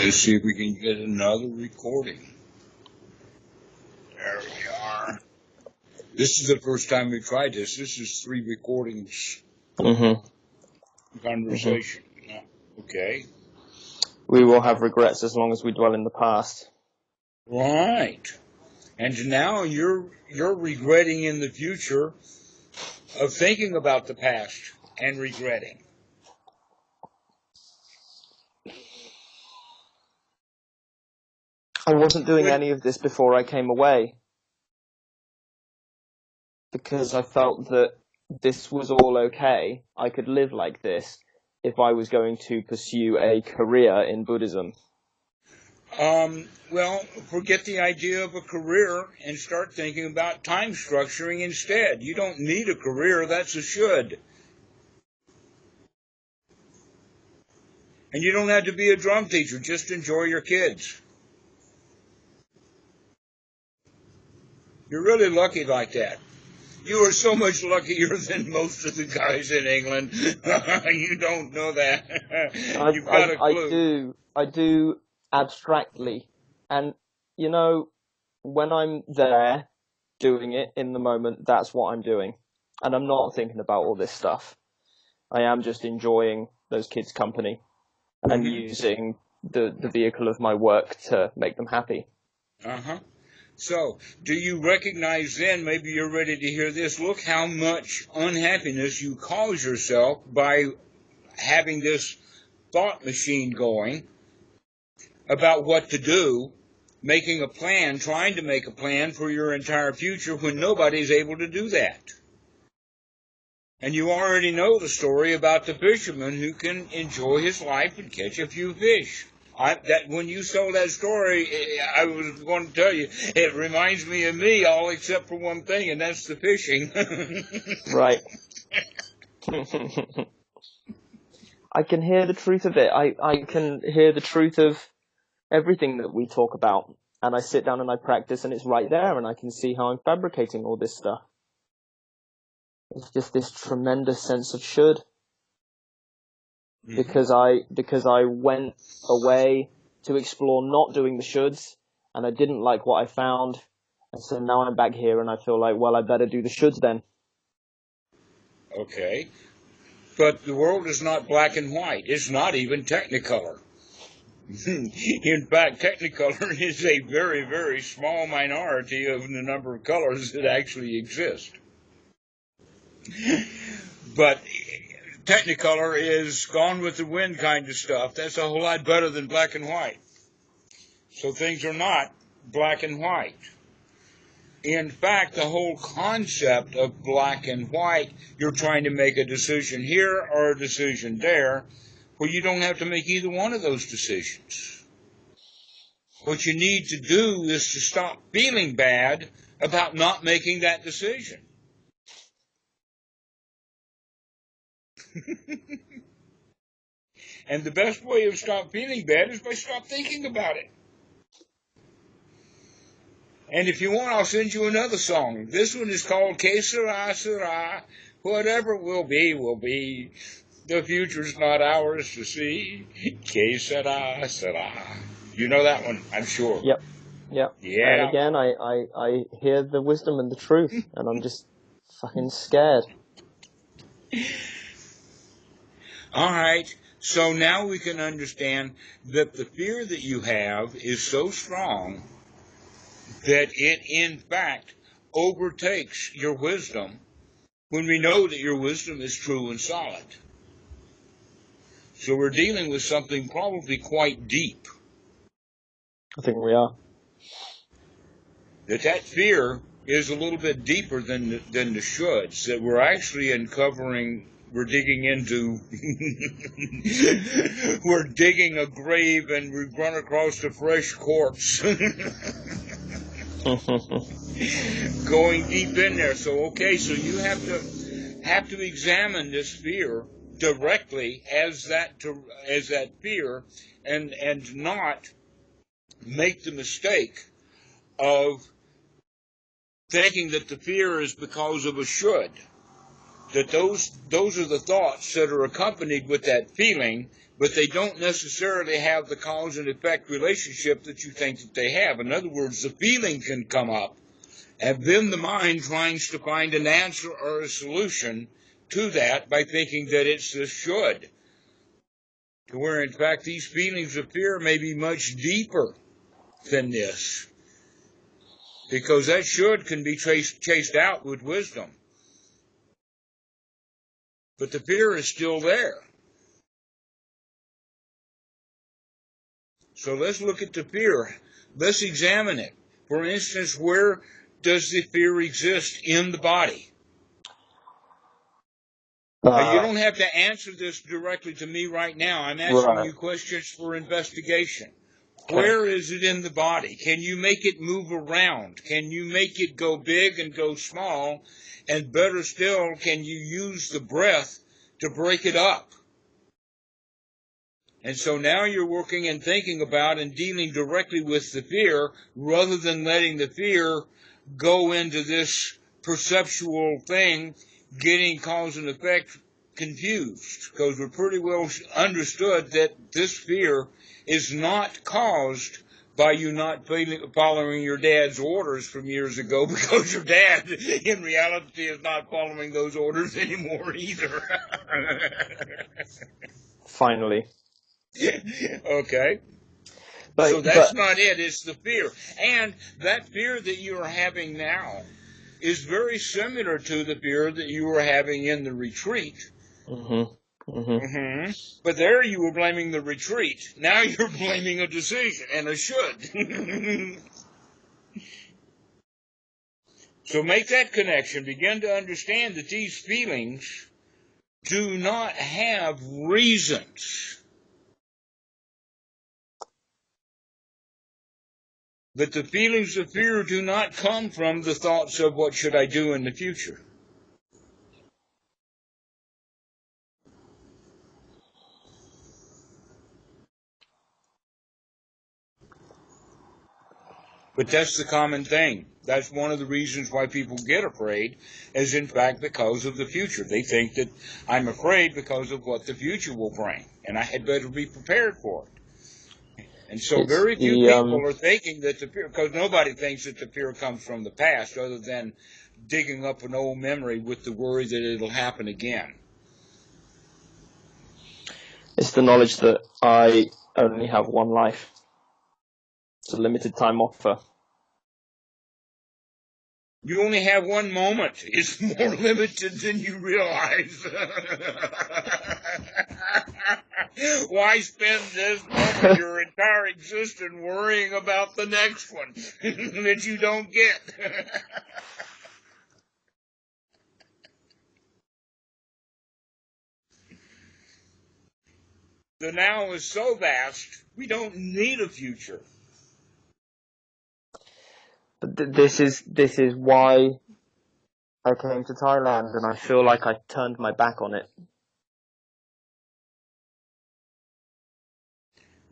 Let's see if we can get another recording. There we are. This is the first time we tried this. This is 3 recordings. Conversation. Okay. We will have regrets as long as we dwell in the past. Right. And now you're regretting in the future of thinking about the past and regretting. I wasn't doing any of this before I came away, because I felt that this was all okay. I could live like this if I was going to pursue a career in Buddhism. Well, forget the idea of a career and start thinking about time structuring instead. You don't need a career, that's a should. And you don't have to be a drum teacher, just enjoy your kids. You're really lucky like that. You are so much luckier than most of the guys in England. You don't know that. You've got a clue. I do abstractly. And, you know, when I'm there doing it in the moment, that's what I'm doing. And I'm not thinking about all this stuff. I am just enjoying those kids' company and using the vehicle of my work to make them happy. Uh-huh. So, do you recognize then, maybe you're ready to hear this, look how much unhappiness you cause yourself by having this thought machine going about what to do, making a plan, trying to make a plan for your entire future when nobody's able to do that. And you already know the story about the fisherman who can enjoy his life and catch a few fish. When you told that story, I was going to tell you, it reminds me of me, all except for one thing, and that's the fishing. Right. I can hear the truth of it. I can hear the truth of everything that we talk about. And I sit down and I practice, and it's right there, and I can see how I'm fabricating all this stuff. It's just this tremendous sense of should. Because I went away to explore not doing the shoulds, and I didn't like what I found, and so now I'm back here and I feel like, well, I better do the shoulds then. Okay. But the world is not black and white. It's not even Technicolor. In fact, Technicolor is a very, very small minority of the number of colors that actually exist. But Technicolor is gone with the wind kind of stuff. That's a whole lot better than black and white. So things are not black and white. In fact, the whole concept of black and white, you're trying to make a decision here or a decision there, where you don't have to make either one of those decisions. What you need to do is to stop feeling bad about not making that decision. And the best way of stop feeling bad is by stop thinking about it. And if you want, I'll send you another song. This one is called Que Sera, Sera. Whatever will be, will be. The future's not ours to see. Que Sera, Sera. You know that one, I'm sure. Yep. Yeah. And again, I hear the wisdom and the truth, and I'm just fucking scared. All right, so now we can understand that the fear that you have is so strong that it, in fact, overtakes your wisdom when we know that your wisdom is true and solid. So we're dealing with something probably quite deep. I think we are. That fear is a little bit deeper than the shoulds, that we're actually uncovering. We're digging into, we're digging a grave and we run across a fresh corpse. Going deep in there. So, okay, so you have to examine this fear directly as that fear and not make the mistake of thinking that the fear is because of a should. that those are the thoughts that are accompanied with that feeling, but they don't necessarily have the cause and effect relationship that you think that they have. In other words, the feeling can come up, and then the mind tries to find an answer or a solution to that by thinking that it's the should. To where, in fact, these feelings of fear may be much deeper than this. Because that should can be chased out with wisdom. But the fear is still there. So let's look at the fear. Let's examine it. For instance, where does the fear exist in the body? You don't have to answer this directly to me right now. I'm asking you questions for investigation. Okay. Where is it in the body? Can you make it move around? Can you make it go big and go small? And better still, can you use the breath to break it up? And so now you're working and thinking about and dealing directly with the fear rather than letting the fear go into this perceptual thing, getting cause and effect confused. Because we're pretty well understood that this fear is not caused by you not following your dad's orders from years ago, because your dad, in reality, is not following those orders anymore either. Finally. Okay. So that's not it. It's the fear. And that fear that you are having now is very similar to the fear that you were having in the retreat. Mm-hmm. Mm-hmm. Mm-hmm. But there you were blaming the retreat. Now you're blaming a decision and a should. So make that connection. Begin to understand that these feelings do not have reasons. But the feelings of fear do not come from the thoughts of what should I do in the future. But that's the common thing. That's one of the reasons why people get afraid, is in fact because of the future. They think that I'm afraid because of what the future will bring, and I had better be prepared for it. And so very few people are thinking that the fear, because nobody thinks that the fear comes from the past other than digging up an old memory with the worry that it'll happen again. It's the knowledge that I only have one life. It's a limited time offer. You only have one moment. It's more limited than you realize. Why spend this moment, your entire existence, worrying about the next one that you don't get? The now is so vast, we don't need a future. But this is why I came to Thailand, and I feel like I turned my back on it.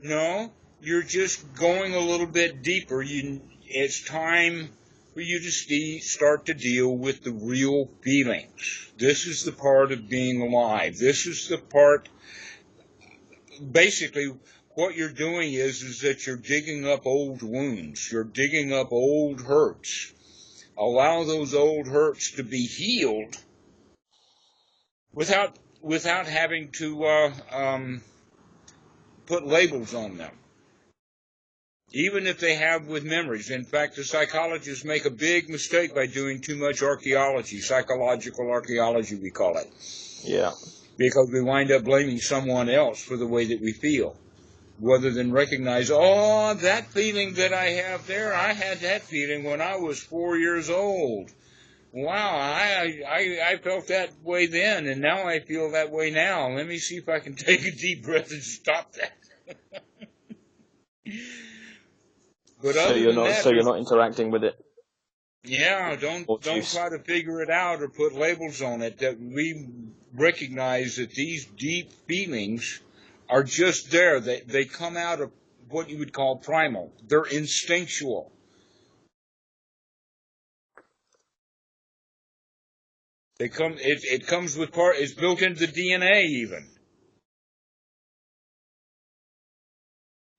No, you're just going a little bit deeper. It's time for you to start to deal with the real feelings. This is the part of being alive. This is the part. Basically, what you're doing is that you're digging up old wounds. You're digging up old hurts. Allow those old hurts to be healed without having to put labels on them. Even if they have with memories. In fact, the psychologists make a big mistake by doing too much archaeology, psychological archaeology we call it. Yeah. Because we wind up blaming someone else for the way that we feel, rather than recognize, oh, that feeling that I have there, I had that feeling when I was 4 years old. Wow, I felt that way then, and now I feel that way now. Let me see if I can take a deep breath and stop that. But so you're not interacting with it. Yeah, don't try to figure it out or put labels on it. That we recognize that these deep feelings are just there. They come out of what you would call primal. They're instinctual. It comes with part. It's built into the DNA even,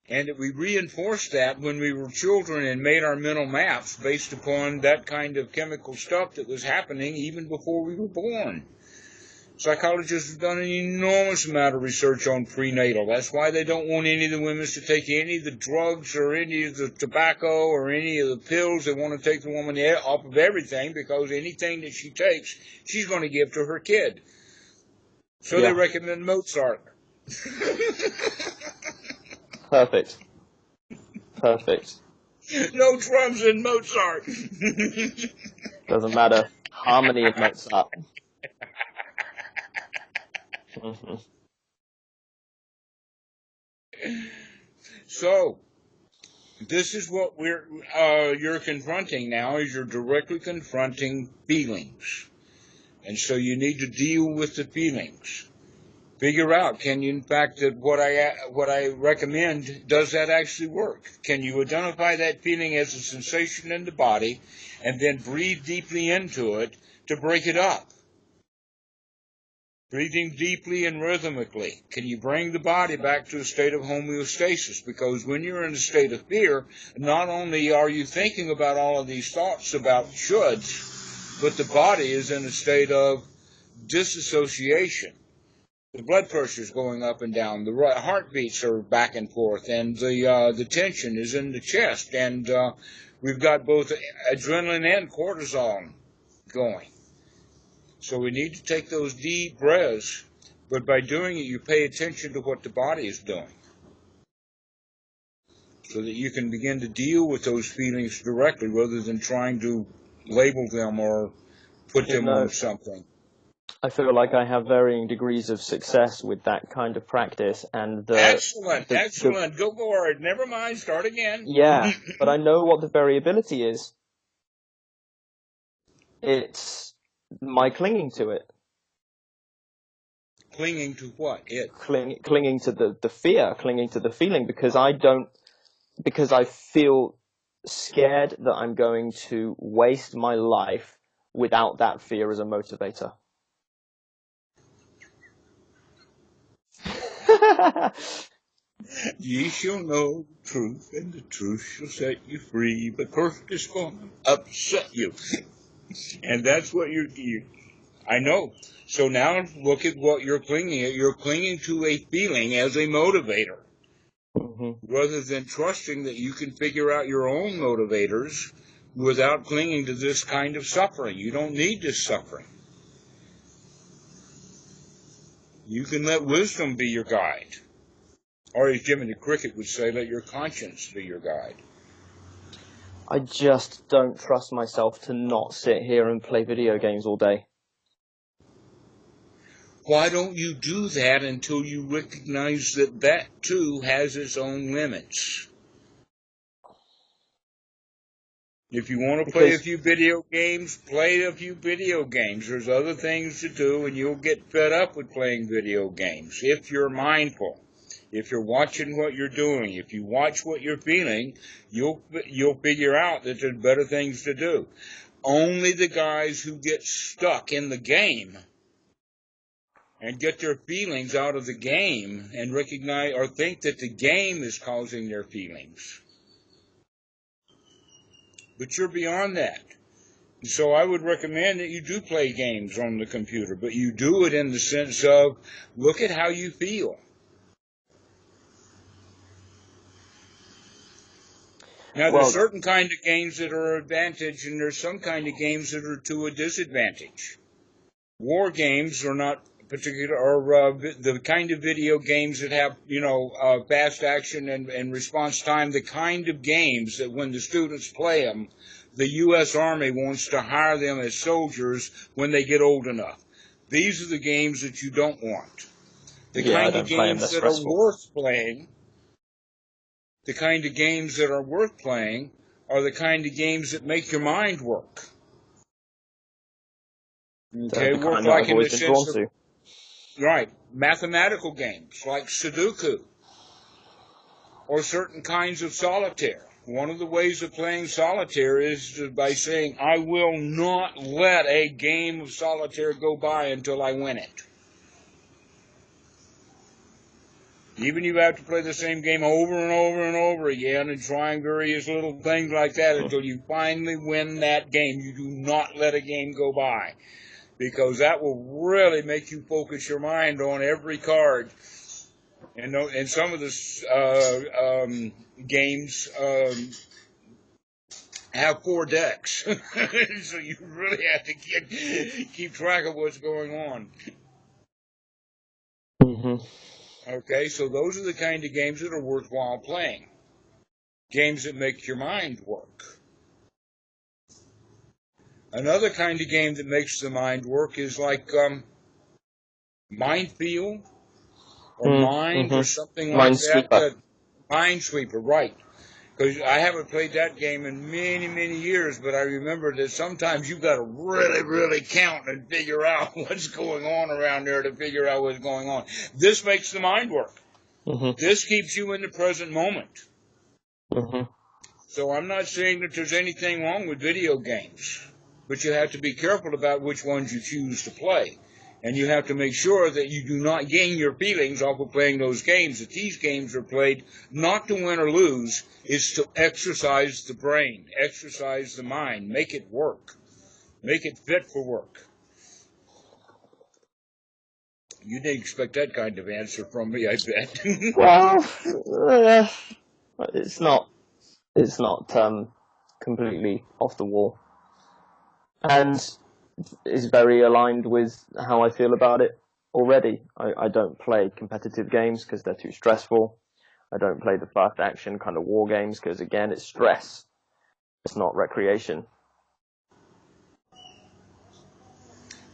and we reinforced that when we were children and made our mental maps based upon that kind of chemical stuff that was happening even before we were born. Psychologists have done an enormous amount of research on prenatal. That's why they don't want any of the women to take any of the drugs or any of the tobacco or any of the pills. They want to take the woman off of everything, because anything that she takes, she's going to give to her kid. So they recommend Mozart. Perfect. No drums in Mozart. Doesn't matter. Harmony in Mozart. So, this is what you're confronting now, is you're directly confronting feelings. And so you need to deal with the feelings. Figure out, can you, in fact, that what I recommend, does that actually work? Can you identify that feeling as a sensation in the body and then breathe deeply into it to break it up? Breathing deeply and rhythmically. Can you bring the body back to a state of homeostasis? Because when you're in a state of fear, not only are you thinking about all of these thoughts about shoulds, but the body is in a state of disassociation. The blood pressure is going up and down. The heartbeats are back and forth, and the tension is in the chest. And we've got both adrenaline and cortisol going. So we need to take those deep breaths, but by doing it, you pay attention to what the body is doing, so that you can begin to deal with those feelings directly, rather than trying to label them or put them on something. I feel like I have varying degrees of success with that kind of practice, and excellent. Go forward. Never mind. Start again. Yeah, but I know what the variability is. It's my clinging to it. Clinging to what? Clinging to the fear, clinging to the feeling, because I feel scared that I'm going to waste my life without that fear as a motivator. Ye shall know the truth, and the truth shall set you free, but perfect is going to upset you. And that's what I know. So now look at what you're clinging at. You're clinging to a feeling as a motivator, rather than trusting that you can figure out your own motivators without clinging to this kind of suffering. You don't need this suffering. You can let wisdom be your guide. Or as Jimmy the Cricket would say, let your conscience be your guide. I just don't trust myself to not sit here and play video games all day. Why don't you do that until you recognize that that too has its own limits? If you want to play a few video games, play a few video games. There's other things to do, and you'll get fed up with playing video games if you're mindful. If you're watching what you're doing, if you watch what you're feeling, you'll figure out that there's better things to do. Only the guys who get stuck in the game and get their feelings out of the game and recognize or think that the game is causing their feelings. But you're beyond that. So I would recommend that you do play games on the computer, but you do it in the sense of, look at how you feel. Now, there's certain kind of games that are an advantage, and there's some kind of games that are to a disadvantage. War games are not particular, or the kind of video games that have, fast action and response time, the kind of games that when the students play them, the U.S. Army wants to hire them as soldiers when they get old enough. These are the games that you don't want. The kind of games that are worth playing. The kind of games that are worth playing are the kind of games that make your mind work. Okay, work like in the sense of, right, mathematical games like Sudoku or certain kinds of solitaire. One of the ways of playing solitaire is by saying, I will not let a game of solitaire go by until I win it. Even you have to play the same game over and over and over again and trying various little things like that until you finally win that game. You do not let a game go by, because that will really make you focus your mind on every card. And some of the games have 4 decks, so you really have to keep track of what's going on. Mm-hmm. Okay, so those are the kind of games that are worthwhile playing. Games that make your mind work. Another kind of game that makes the mind work is like Minefield or Mind or something like that. Minesweeper, right. Because I haven't played that game in many, many years, but I remember that sometimes you've got to really, really count and figure out what's going on around there to figure out what's going on. This makes the mind work. Mm-hmm. This keeps you in the present moment. Mm-hmm. So I'm not saying that there's anything wrong with video games, but you have to be careful about which ones you choose to play. And you have to make sure that you do not gain your feelings off of playing those games, that these games are played not to win or lose, it's to exercise the brain, exercise the mind, make it work, make it fit for work. You didn't expect that kind of answer from me, I bet. Well, it's not completely off the wall, and is very aligned with how I feel about it already. I don't play competitive games because they're too stressful. I don't play the fast action kind of war games because, again, it's stress. It's not recreation.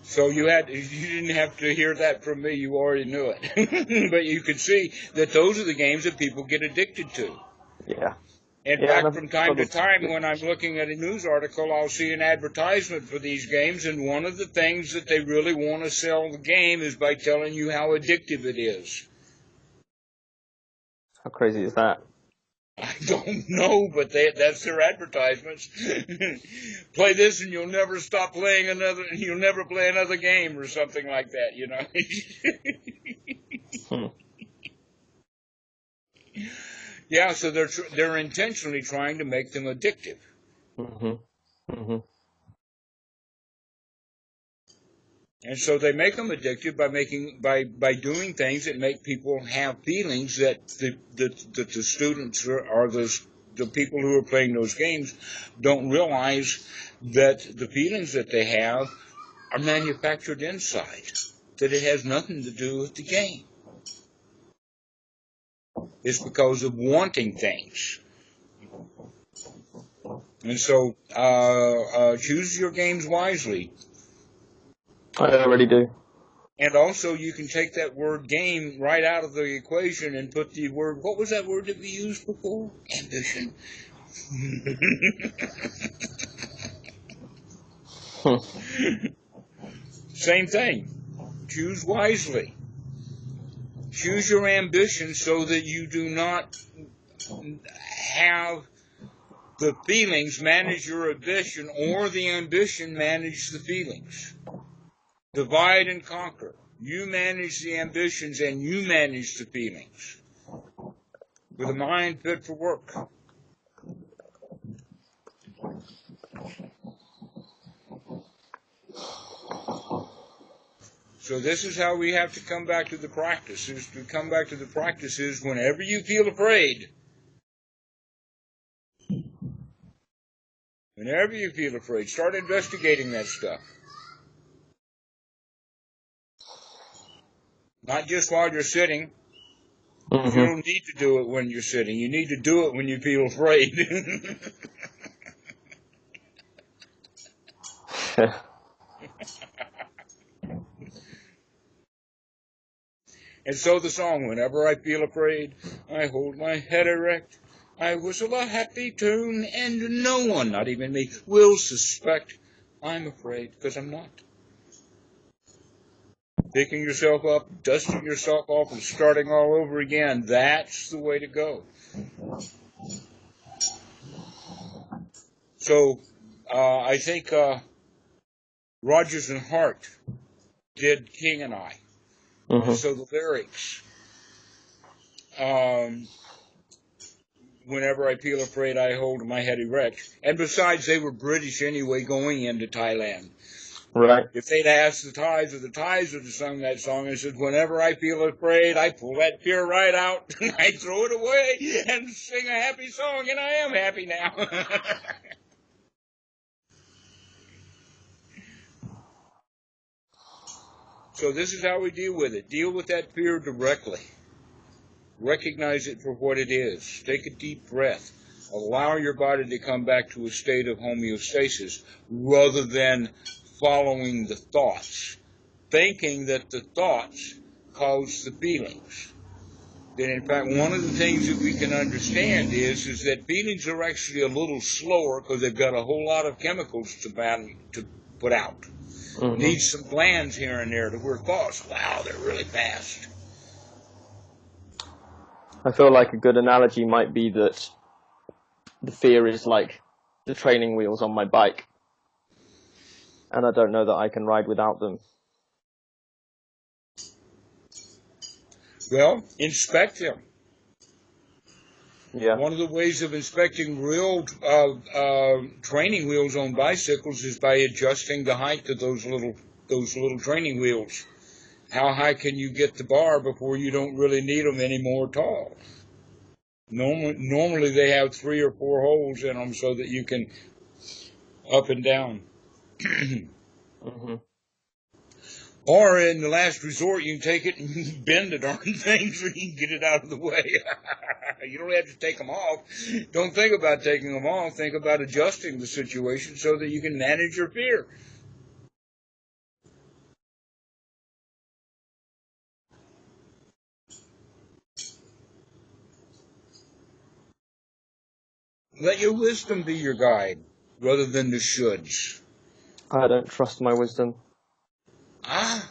So you didn't have to hear that from me. You already knew it. But you could see that those are the games that people get addicted to. Yeah. In fact, from time to time, when I'm looking at a news article, I'll see an advertisement for these games, and one of the things that they really want to sell the game is by telling you how addictive it is. How crazy is that? I don't know, but that's their advertisements. Play this and you'll never stop playing you'll never play another game or something like that, you know. Yeah, so they're intentionally trying to make them addictive. Mm-hmm. Mm-hmm. And so they make them addictive by doing things that make people have feelings that the students or the people who are playing those games don't realize that the feelings that they have are manufactured inside, that it has nothing to do with the game. It's because of wanting things. And so choose your games wisely. I already do. And also, you can take that word game right out of the equation and put the word, what was that word that we used before? Ambition. Same thing. Choose wisely. Choose your ambition so that you do not have the feelings manage your ambition or the ambition manage the feelings. Divide and conquer. You manage the ambitions and you manage the feelings. With a mind fit for work. So this is how we have to come back to the practices. To come back to the practices whenever you feel afraid. Whenever you feel afraid, start investigating that stuff. Not just while you're sitting. Mm-hmm. You don't need to do it when you're sitting. You need to do it when you feel afraid. And so the song, whenever I feel afraid, I hold my head erect. I whistle a happy tune, and no one, not even me, will suspect I'm afraid, because I'm not. Picking yourself up, dusting yourself off, and starting all over again, that's the way to go. So I think Rogers and Hart did King and I. Mm-hmm. So the lyrics, whenever I feel afraid, I hold my head erect. And besides, they were British anyway going into Thailand. Right. If they'd asked the Thais would have sung that song, and said, whenever I feel afraid, I pull that fear right out, and I throw it away, and sing a happy song, and I am happy now. So this is how we deal with it. Deal with that fear directly. Recognize it for what it is. Take a deep breath. Allow your body to come back to a state of homeostasis rather than following the thoughts, thinking that the thoughts cause the feelings. Then, in fact, one of the things that we can understand is that feelings are actually a little slower because they've got a whole lot of chemicals to put out. Mm-hmm. Needs some glands here and there to where thoughts, wow, they're really fast. I feel like a good analogy might be that the fear is like the training wheels on my bike, and I don't know that I can ride without them. Well, inspect them. Yeah. One of the ways of inspecting real training wheels on bicycles is by adjusting the height of those little training wheels. How high can you get the bar before you don't really need them anymore at all? Normally they have 3 or 4 holes in them so that you can up and down. Mm-hmm. Or in the last resort, you can take it and bend the darn thing so you can get it out of the way. You don't have to take them off. Don't think about taking them off. Think about adjusting the situation so that you can manage your fear. Let your wisdom be your guide rather than the shoulds. I don't trust my wisdom. Ah.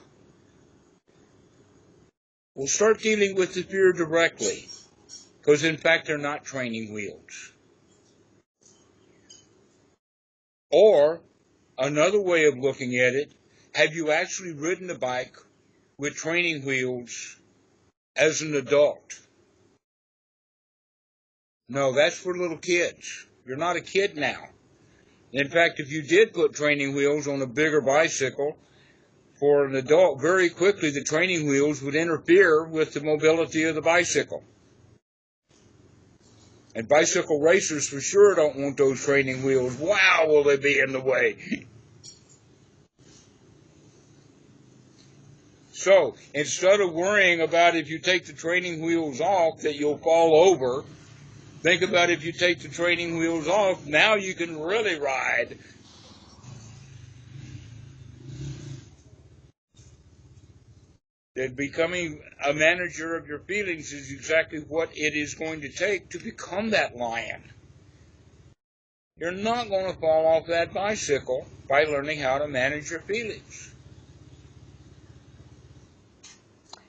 We'll start dealing with the fear directly. Because in fact, they're not training wheels. Or, another way of looking at it, have you actually ridden a bike with training wheels as an adult? No, that's for little kids. You're not a kid now. In fact, if you did put training wheels on a bigger bicycle for an adult, very quickly the training wheels would interfere with the mobility of the bicycle. And bicycle racers for sure don't want those training wheels. Wow, will they be in the way? So, instead of worrying about if you take the training wheels off that you'll fall over, think about if you take the training wheels off, now you can really ride. That becoming a manager of your feelings is exactly what it is going to take to become that lion. You're not going to fall off that bicycle by learning how to manage your feelings.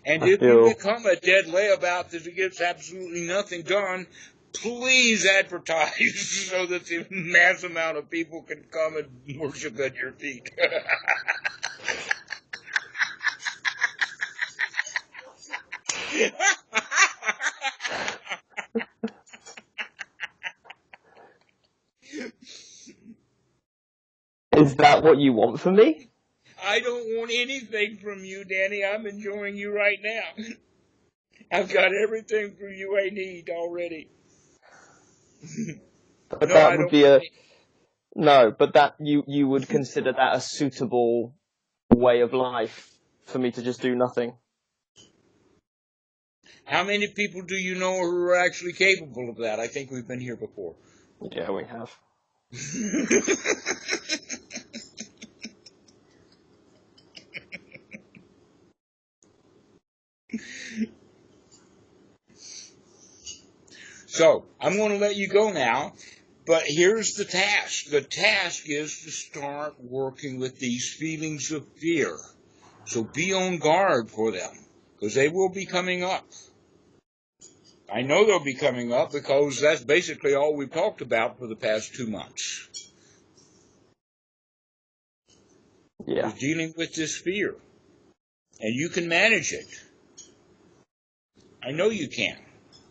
And if you become a dead layabout that gets absolutely nothing done, please advertise so that the mass amount of people can come and worship at your feet. Is that what you want from me? I don't want anything from you, Danny. I'm enjoying you right now. I've got everything from you I need already. But No, that I would don't. be but that you would consider that a suitable way of life for me to just do nothing. How many people do you know who are actually capable of that? I think we've been here before. Yeah, we have. So, I'm going to let you go now, but here's the task. The task is to start working with these feelings of fear. So be on guard for them, because they will be coming up. I know they'll be coming up because that's basically all we've talked about for the past 2 months. Yeah. is dealing with this fear. And you can manage it. I know you can.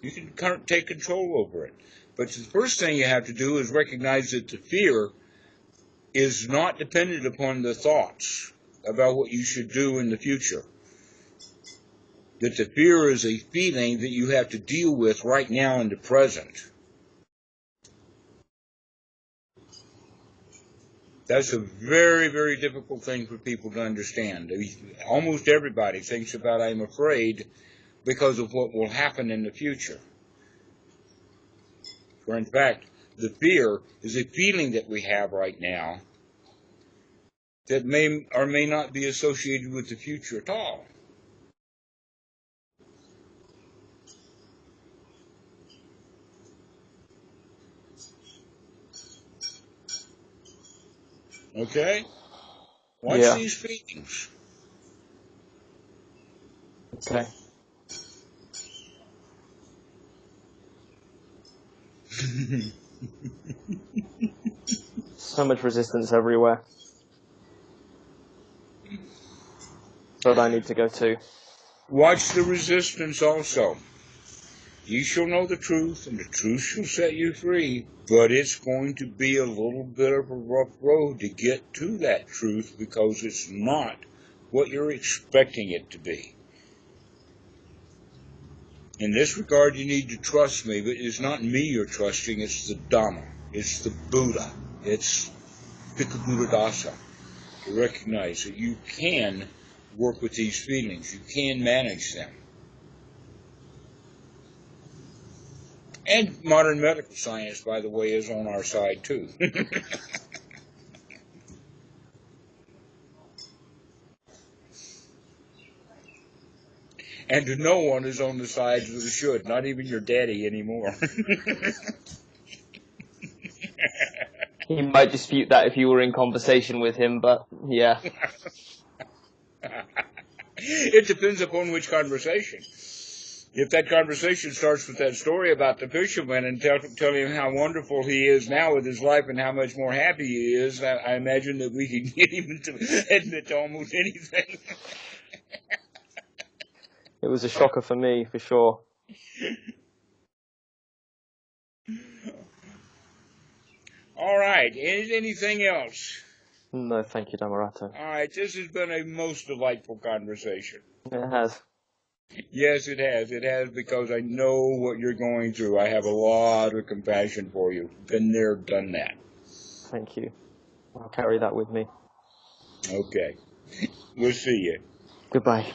You can take control over it. But the first thing you have to do is recognize that the fear is not dependent upon the thoughts about what you should do in the future. That the fear is a feeling that you have to deal with right now in the present. That's a very, very difficult thing for people to understand. Almost everybody thinks about, I'm afraid, because of what will happen in the future. For in fact, the fear is a feeling that we have right now that may or may not be associated with the future at all. Okay? Watch Yeah. these feelings. Okay. So much resistance everywhere. But I need to go too. Watch the resistance also. You shall know the truth, and the truth shall set you free. But it's going to be a little bit of a rough road to get to that truth because it's not what you're expecting it to be. In this regard, you need to trust me, but it's not me you're trusting, it's the Dhamma, it's the Buddha, it's Bhikkhu to recognize that you can work with these feelings, you can manage them. And modern medical science, by the way, is on our side, too. And no one is on the side that should, not even your daddy anymore. He might dispute that if you were in conversation with him, but yeah. It depends upon which conversation. If that conversation starts with that story about the fisherman and telling him how wonderful he is now with his life and how much more happy he is, I imagine that we could get him to admit to almost anything. It was a shocker for me, for sure. All right. Anything else? No, thank you, Dhammarato. All right. This has been a most delightful conversation. It has. Yes, it has. It has because I know what you're going through. I have a lot of compassion for you. Been there, done that. Thank you. I'll carry that with me. Okay. We'll see you. Goodbye.